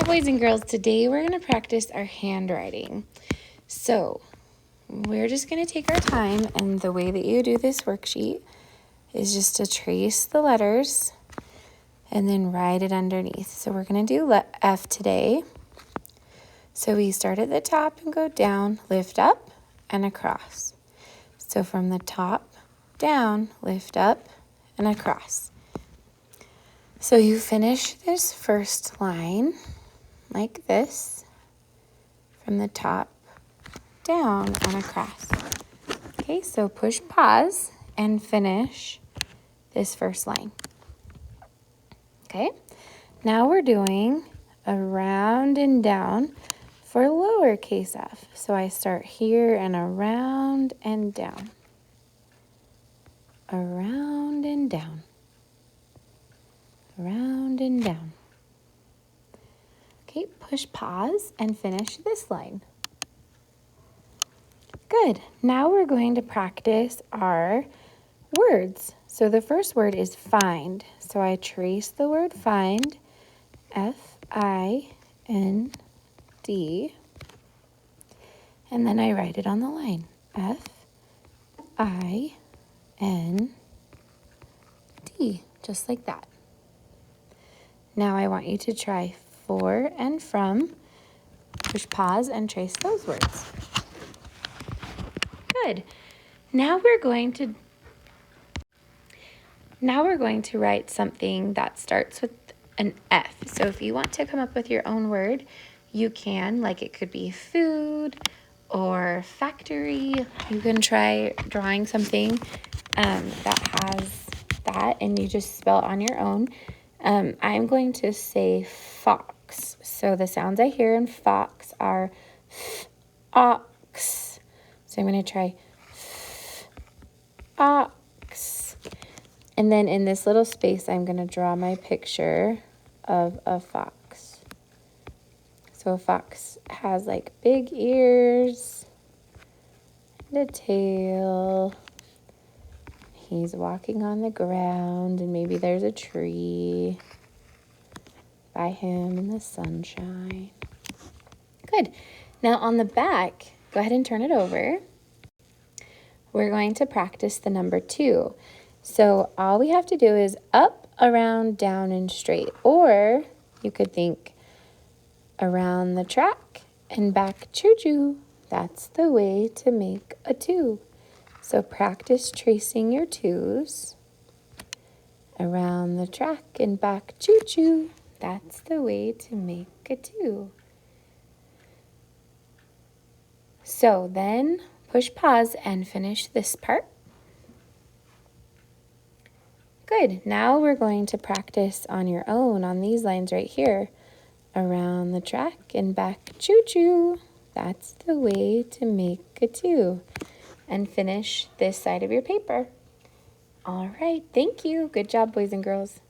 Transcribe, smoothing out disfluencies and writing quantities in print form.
boys and girls. Today we're going to practice our handwriting. So we're just going to take our time, and the way that you do this worksheet is just to trace the letters and then write it underneath. So we're going to do F today. So we start at the top and go down, lift up and across. So from the top down, lift up and across. So you finish this first line like this, from the top down and across. Okay, so push pause and finish this first line. Okay, now we're doing around and down for lowercase f. So I start here and around and down. Around and down. Around and down. Okay, push pause and finish this line. Good. Now we're going to practice our words. So the first word is find. So I trace the word find, F-I-N-D, and then I write it on the line, F-I-N-D, just like that. Now I want you to try for and from. Push pause and trace those words. Good. Now we're going to write something that starts with an F. So if you want to come up with your own word, you can. Like, it could be food or factory. You can try drawing something that has that, and you just spell it on your own. I'm going to say fox. So the sounds I hear in fox are ox. So I'm going to try ox. And then in this little space, I'm going to draw my picture of a fox. So a fox has like big ears and a tail. He's walking on the ground, and maybe there's a tree by him in the sunshine. Good. Now on the back, go ahead and turn it over. We're going to practice the number 2. So all we have to do is up, around, down, and straight. Or you could think around the track and back choo-choo. That's the way to make a 2. So practice tracing your 2s. Around the track and back choo-choo. That's the way to make a 2. So then push pause and finish this part. Good. Now we're going to practice on your own on these lines right here. Around the track and back choo-choo. That's the way to make a 2. And finish this side of your paper. All right. Thank you. Good job, boys and girls.